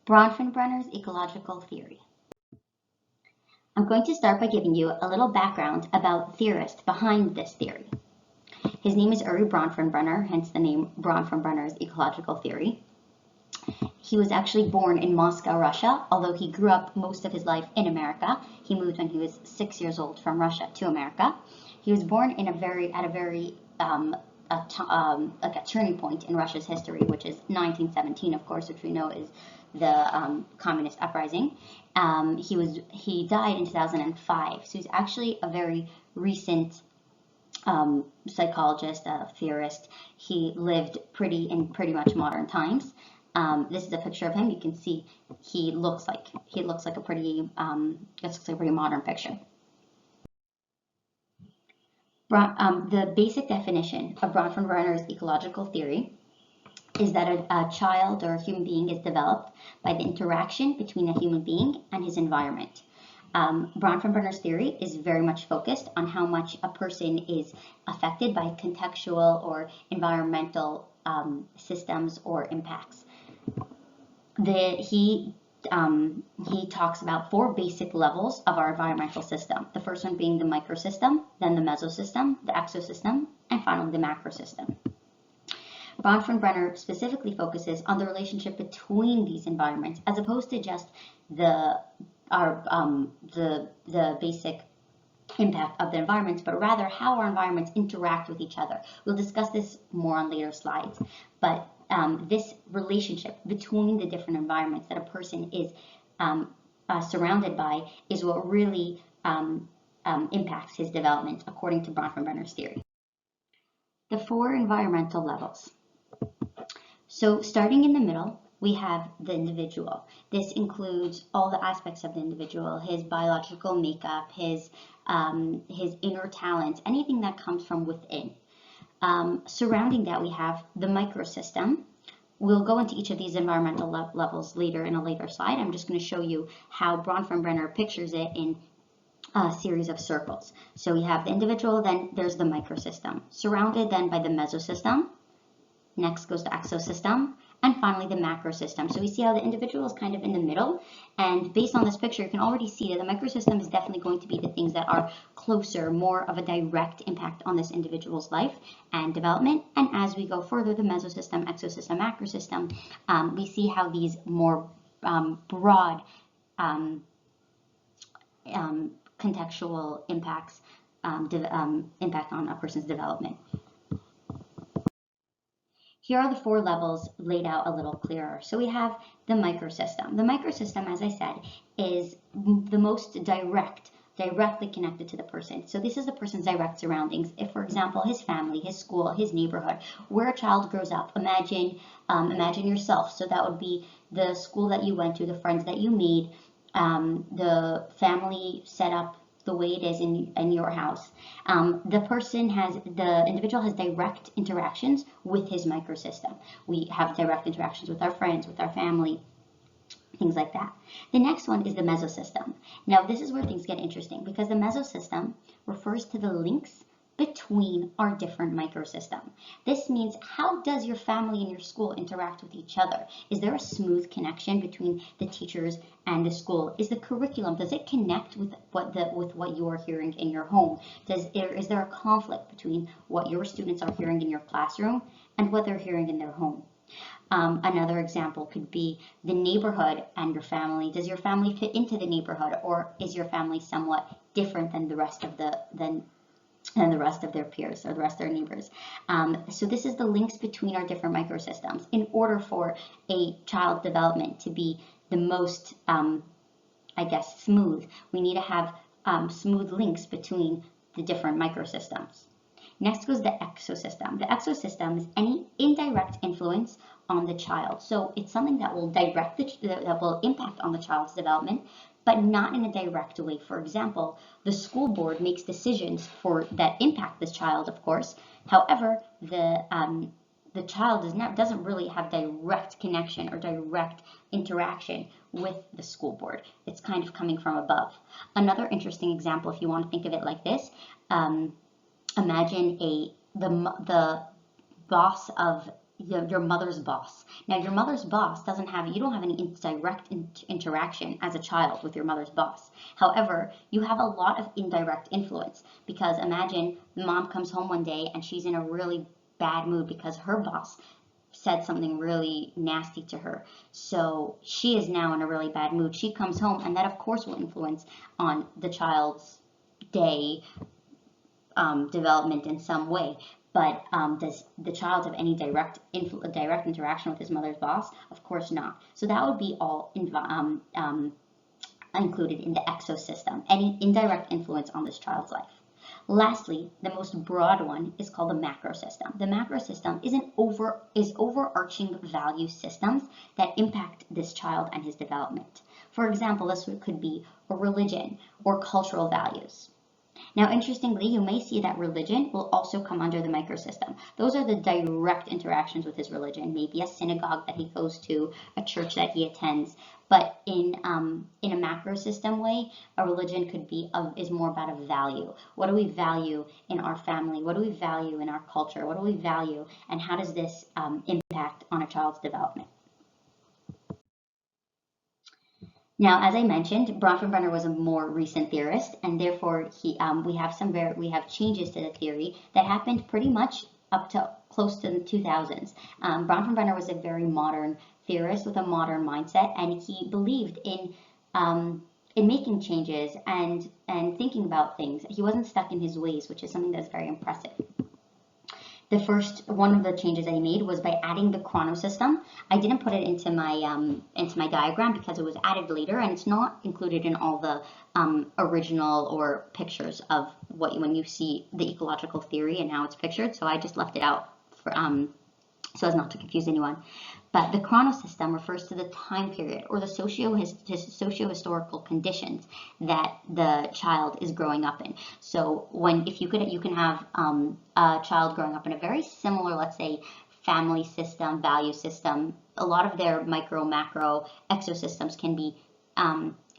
Bronfenbrenner's ecological theory. I'm going to start by giving you a little background about the theorist behind this theory. His name is Bronfenbrenner, hence the name Bronfenbrenner's ecological theory. He was actually born in Moscow, Russia, although he grew up most of his life in America. He moved when he was 6 years old from Russia to America. He was born in like a turning point in Russia's history, which is 1917, of course, which we know is the communist uprising. He died in 2005, so he's actually a very recent psychologist, theorist. He lived in pretty much modern times. This is a picture of him. You can see he looks like a pretty modern picture. The basic definition of Bronfenbrenner's ecological theory is that a child or a human being is developed by the interaction between a human being and his environment. Bronfenbrenner's theory is very much focused on how much a person is affected by contextual or environmental systems or impacts. He talks about 4 basic levels of our environmental system. The first one being the microsystem, then the mesosystem, the exosystem, and finally the macrosystem. Bronfenbrenner specifically focuses on the relationship between these environments, as opposed to just the basic impact of the environments, but rather how our environments interact with each other. We'll discuss this more on later slides, but this relationship between the different environments that a person is surrounded by is what really impacts his development, according to Bronfenbrenner's theory. The 4 environmental levels. So starting in the middle, we have the individual. This includes all the aspects of the individual, his biological makeup, his inner talents, anything that comes from within. Surrounding that, we have the microsystem. We'll go into each of these environmental levels later in a later slide. I'm just going to show you how Bronfenbrenner pictures it in a series of circles. So we have the individual, then there's the microsystem, surrounded then by the mesosystem. Next goes the exosystem, and finally the macrosystem. So we see how the individual is kind of in the middle, and based on this picture, you can already see that the microsystem is definitely going to be the things that are closer, more of a direct impact on this individual's life and development. And as we go further, the mesosystem, exosystem, macrosystem, we see how these more broad contextual impacts impact on a person's development. Here are the 4 levels laid out a little clearer. So we have the microsystem. The microsystem, as I said, is the most directly connected to the person. So this is the person's direct surroundings. If, for example, his family, his school, his neighborhood, where a child grows up, imagine yourself. So that would be the school that you went to, the friends that you made, the family setup, the way it is in your house. The individual has direct interactions with his microsystem. We have direct interactions with our friends, with our family, things like that. The next one is the mesosystem. Now this is where things get interesting, because the mesosystem refers to the links between our different microsystem. This means, how does your family and your school interact with each other? Is there a smooth connection between the teachers and the school? Is the curriculum, does it connect with what you are hearing in your home? Is there a conflict between what your students are hearing in your classroom and what they're hearing in their home? Another example could be the neighborhood and your family. Does your family fit into the neighborhood, or is your family somewhat different than the rest of their peers or the rest of their neighbors? So this is the links between our different microsystems. In order for a child's development to be the most, smooth, we need to have smooth links between the different microsystems. Next goes the exosystem. The exosystem is any indirect influence on the child. So it's something that will that will impact on the child's development, but not in a direct way. For example, the school board makes decisions that impact this child, of course. However, the child doesn't really have direct connection or direct interaction with the school board. It's kind of coming from above. Another interesting example, if you want to think of it like this, imagine the boss of your mother's boss. Now, your mother's boss you don't have any direct interaction as a child with your mother's boss. However, you have a lot of indirect influence, because imagine the mom comes home one day and she's in a really bad mood because her boss said something really nasty to her. So she is now in a really bad mood. She comes home, and that of course will influence on the child's day development in some way. But does the child have any direct interaction with his mother's boss? Of course not. So that would be all included in the exosystem, any indirect influence on this child's life. Lastly, the most broad one is called the macro system. The macro system is overarching value systems that impact this child and his development. For example, this could be a religion or cultural values. Now, interestingly, you may see that religion will also come under the microsystem. Those are the direct interactions with his religion, maybe a synagogue that he goes to, a church that he attends. But in a macro system way, a religion is more about a value. What do we value in our family? What do we value in our culture? What do we value, and how does this impact on a child's development? Now, as I mentioned, Bronfenbrenner was a more recent theorist, and therefore we have changes to the theory that happened pretty much up to close to the 2000s. Bronfenbrenner was a very modern theorist with a modern mindset, and he believed in making changes and thinking about things. He wasn't stuck in his ways, which is something that's very impressive. One of the changes I made was by adding the chronosystem. I didn't put it into my diagram because it was added later, and it's not included in all the original or pictures of when you see the ecological theory and how it's pictured. So I just left it out so as not to confuse anyone. But the chronosystem refers to the time period or the socio-historical conditions that the child is growing up in. So you can have a child growing up in a very similar, let's say, family system, value system. A lot of their micro, macro exosystems can be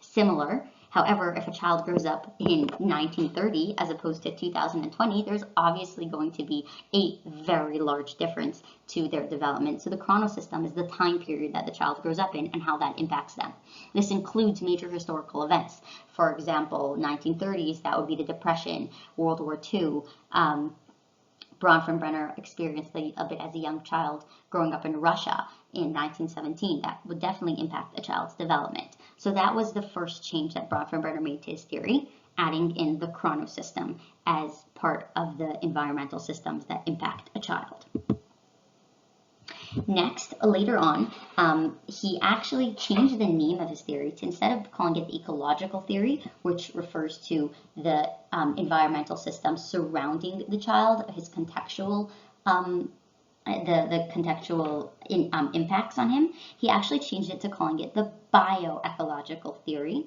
similar. However, if a child grows up in 1930 as opposed to 2020, there's obviously going to be a very large difference to their development. So the chronosystem is the time period that the child grows up in and how that impacts them. This includes major historical events. For example, 1930s, that would be the Depression, World War II. Bronfenbrenner experienced a bit as a young child growing up in Russia in 1917. That would definitely impact a child's development. So that was the first change that Bronfenbrenner made to his theory, adding in the chronosystem as part of the environmental systems that impact a child. Next, later on, he actually changed the name of his theory to, instead of calling it the ecological theory, which refers to the environmental systems surrounding the child, his contextual the contextual impacts on him, he actually changed it to calling it the bioecological theory,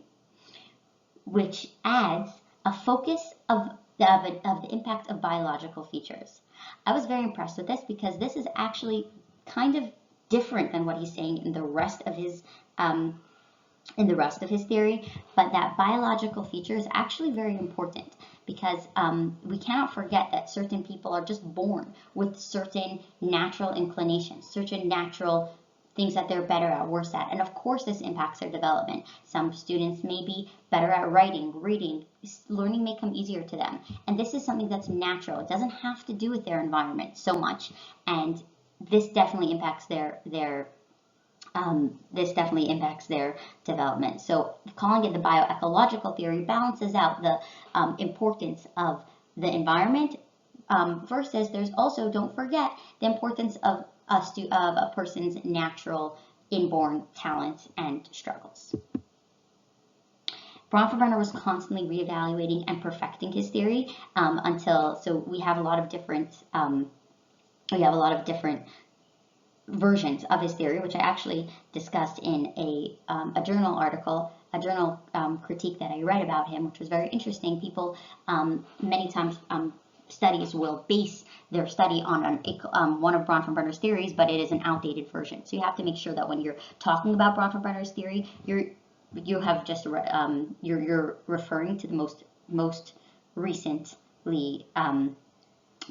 which adds a focus of the impact of biological features. I was very impressed with this because this is actually kind of different than what he's saying in the rest of his theory, but that biological feature is actually very important because we cannot forget that certain people are just born with certain natural inclinations, certain natural things that they're better at, worse at, and of course this impacts their development. Some students may be better at writing, reading, learning may come easier to them, and this is something that's natural. It doesn't have to do with their environment so much, and this definitely impacts their development. So calling it the bioecological theory balances out the importance of the environment versus there's also, don't forget, the importance of a person's natural inborn talents and struggles. Bronfenbrenner was constantly reevaluating and perfecting his theory so we have a lot of different versions of his theory, which I actually discussed in a journal article, a journal critique that I read about him, which was very interesting. People many times studies will base their study on one of Bronfenbrenner's theories, but it is an outdated version. So you have to make sure that when you're talking about Bronfenbrenner's theory, you're referring to the most recently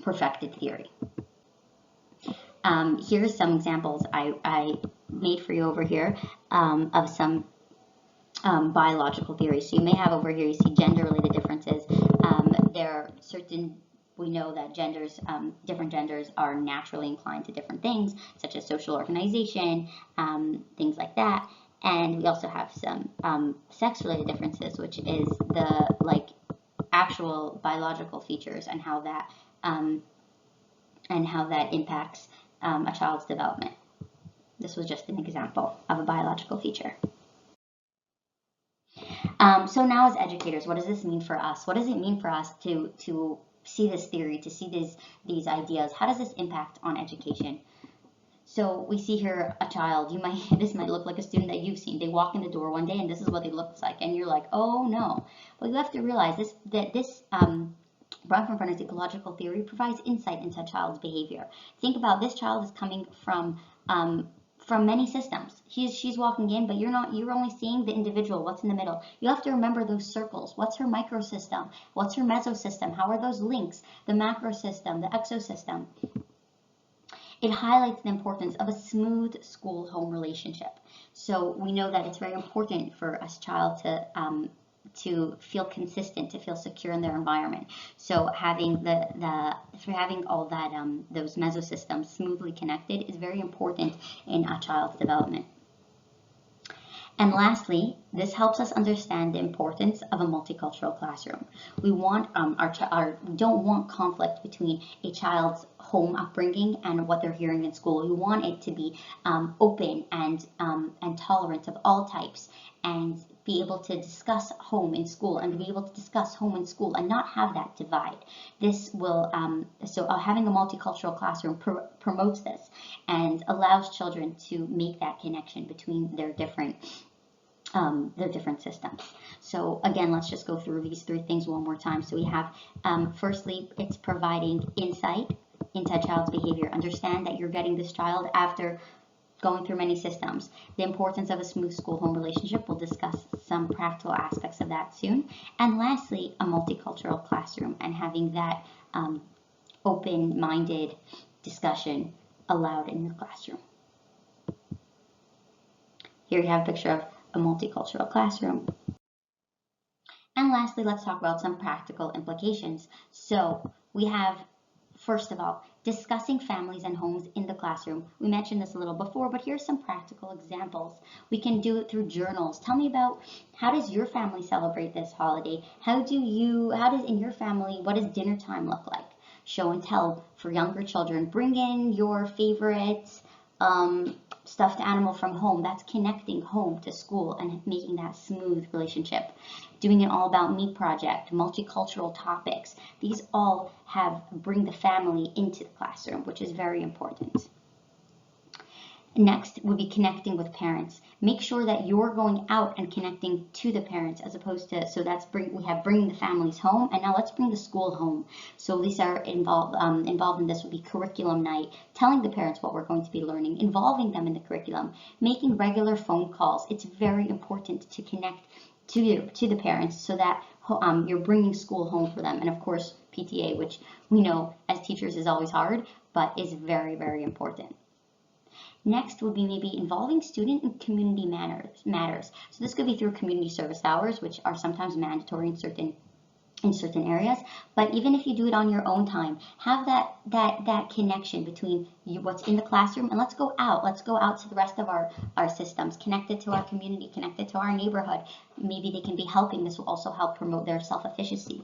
perfected theory. Here's some examples I made for you over here of some biological theories. So you may have over here, you see gender-related differences. There are certain, we know that different genders are naturally inclined to different things, such as social organization, things like that. And we also have some sex-related differences, which is the actual biological features and how that impacts a child's development. This was just an example of a biological feature. So now as educators, what does this mean for us? What does it mean for us to see this theory, to see these ideas? How does this impact on education? So we see here a child, this might look like a student that you've seen. They walk in the door one day and this is what they look like. And you're like, oh no. Well, you have to realize that Bronfenbrenner's ecological theory provides insight into a child's behavior. Think about this child is coming from many systems. She's walking in, but you're only seeing the individual, what's in the middle. You have to remember those circles. What's her microsystem? What's her mesosystem? How are those links? The macrosystem, the exosystem. It highlights the importance of a smooth school-home relationship. So we know that it's very important for a child to feel consistent, to feel secure in their environment. So having having all that those mesosystems smoothly connected is very important in a child's development. And lastly, this helps us understand the importance of a multicultural classroom. We want we don't want conflict between a child's home upbringing and what they're hearing in school. We want it to be open and tolerant of all types, and be able to discuss home in school and be able to discuss home in school and not have that divide. This will having a multicultural classroom promotes this and allows children to make that connection between their different systems. So again, let's just go through these three things one more time. So we have, firstly, it's providing insight into a child's behavior. Understand that you're getting this child after going through many systems. The importance of a smooth school-home relationship. We'll discuss some practical aspects of that soon. And lastly, a multicultural classroom and having that open-minded discussion allowed in your classroom. Here you have a picture of a multicultural classroom. And lastly, let's talk about some practical implications. So we have, first of all, discussing families and homes in the classroom. We mentioned this a little before, but here's some practical examples. We can do it through journals. Tell me about, how does your family celebrate this holiday? How does in your family, what does dinner time look like? Show and tell for younger children. Bring in your favorite stuffed animal from home. That's connecting home to school and making that smooth relationship. Doing an all about me project, multicultural topics. These all bring the family into the classroom, which is very important. Next would be connecting with parents. Make sure that you're going out and connecting to the parents as opposed to, so that's we have bringing the families home, and now let's bring the school home. So these are involved in this would be curriculum night, telling the parents what we're going to be learning, involving them in the curriculum, making regular phone calls. It's very important to connect to the parents so that you're bringing school home for them. And of course, PTA, which we know as teachers is always hard, but is very, very important. Next would be maybe involving student and community matters. So this could be through community service hours, which are sometimes mandatory in certain areas. But even if you do it on your own time, have that connection between what's in the classroom and let's go out to the rest of our systems, connected to our community, connected to our neighborhood. Maybe they can be helping. This will also help promote their self-efficacy.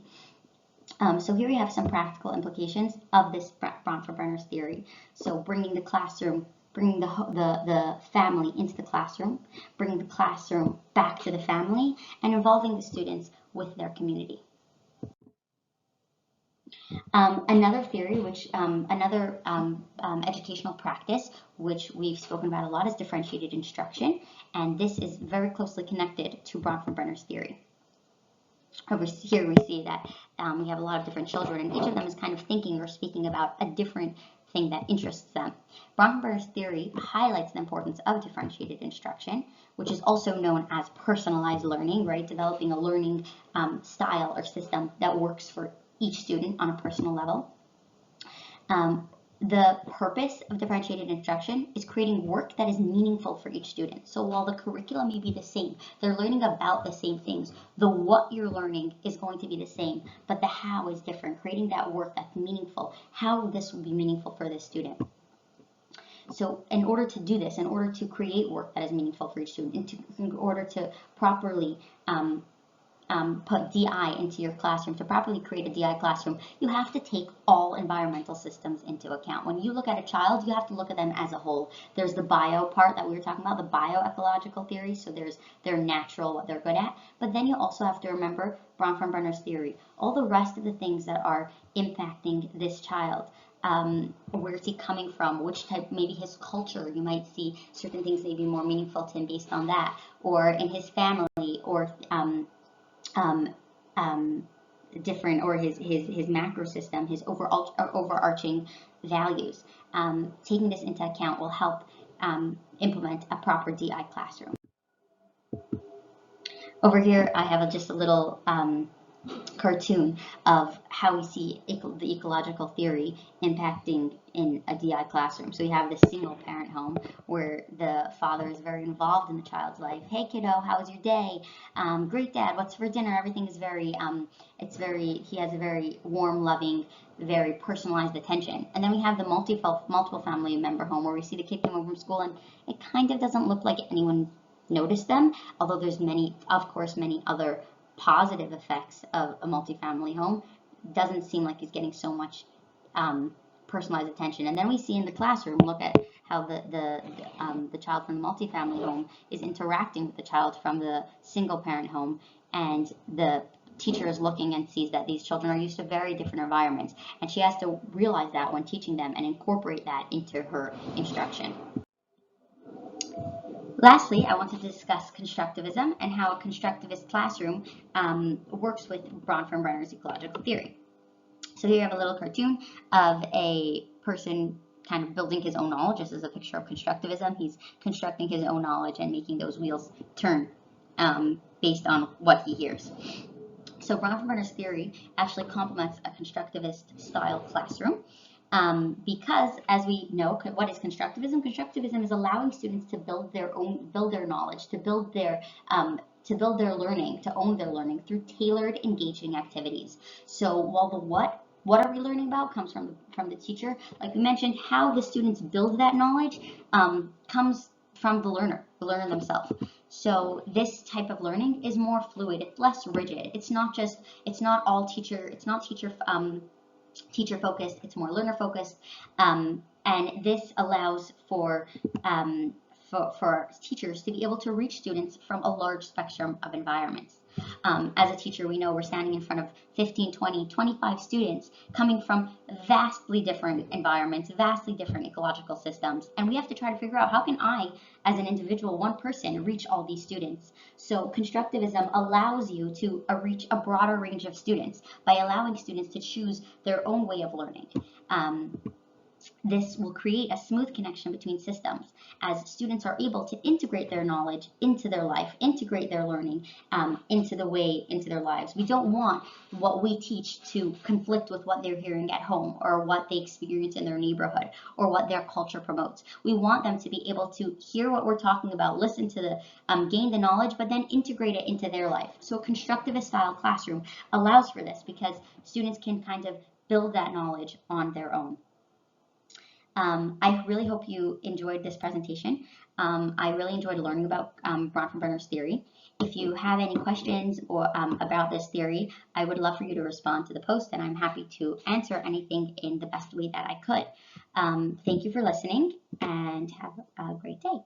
So here we have some practical implications of this Bronfenbrenner's theory. So bringing the classroom, bringing the family into the classroom, bringing the classroom back to the family, and involving the students with their community. Another theory, another educational practice, which we've spoken about a lot, is differentiated instruction, and this is very closely connected to Bronfenbrenner's theory. Here we see that we have a lot of different children, and each of them is kind of thinking or speaking about a different thing that interests them. Bronfenbrenner's theory highlights the importance of differentiated instruction, which is also known as personalized learning, right? Developing a learning style or system that works for each student on a personal level. The purpose of differentiated instruction is creating work that is meaningful for each student. So while the curriculum may be the same, they're learning about the same things. The what you're learning is going to be the same, but the how is different. Creating that work that's meaningful, how this will be meaningful for this student. So in order to do this, in order to create work that is meaningful for each student, in order to properly put DI into your classroom, to properly create a DI classroom, you have to take all environmental systems into account. When you look at a child, you have to look at them as a whole. There's the bio part that we were talking about, the bioecological theory, so there's their natural, what they're good at, but then you also have to remember Bronfenbrenner's theory, all the rest of the things that are impacting this child. Where is he coming from, which type, maybe his culture, you might see certain things may be more meaningful to him based on that, or in his family, or um, different, or his macro system, his overarching values. Taking this into account will help implement a proper DI classroom. Over here, I have just a little cartoon of how we see the ecological theory impacting in a DI classroom. So you have this single parent home where the father is very involved in the child's life. Hey kiddo, how was your day? Great dad, what's for dinner? Everything is very, he has a very warm, loving, very personalized attention. And then we have the multiple family member home where we see the kid come home from school and it kind of doesn't look like anyone noticed them, although there's many other positive effects of a multifamily home. Doesn't seem like he's getting so much personalized attention. And then we see in the classroom, look at how the child from the multifamily home is interacting with the child from the single parent home, and the teacher is looking and sees that these children are used to very different environments, and she has to realize that when teaching them and incorporate that into her instruction. Lastly, I want to discuss constructivism and how a constructivist classroom works with Bronfenbrenner's ecological theory. So here you have a little cartoon of a person kind of building his own knowledge. This is a picture of constructivism. He's constructing his own knowledge and making those wheels turn based on what he hears. So Bronfenbrenner's theory actually complements a constructivist style classroom. Because, as we know, what is constructivism? Constructivism is allowing students to build their knowledge, to build their learning, to own their learning through tailored, engaging activities. So while the what are we learning about comes from the teacher, like we mentioned, how the students build that knowledge comes from the learner themselves. So this type of learning is more fluid. It's less rigid. It's not teacher focused, it's more learner focused, and this allows for teachers to be able to reach students from a large spectrum of environments. As a teacher, we know we're standing in front of 15, 20, 25 students coming from vastly different environments, vastly different ecological systems, and we have to try to figure out how can I, as an individual, one person, reach all these students. So constructivism allows you to reach a broader range of students by allowing students to choose their own way of learning. This will create a smooth connection between systems as students are able to integrate their knowledge into their life, integrate their learning into their lives. We don't want what we teach to conflict with what they're hearing at home or what they experience in their neighborhood or what their culture promotes. We want them to be able to hear what we're talking about, listen to gain the knowledge, but then integrate it into their life. So a constructivist style classroom allows for this because students can kind of build that knowledge on their own. I really hope you enjoyed this presentation. I really enjoyed learning about Bronfenbrenner's theory. If you have any questions or about this theory, I would love for you to respond to the post, and I'm happy to answer anything in the best way that I could. Thank you for listening, and have a great day.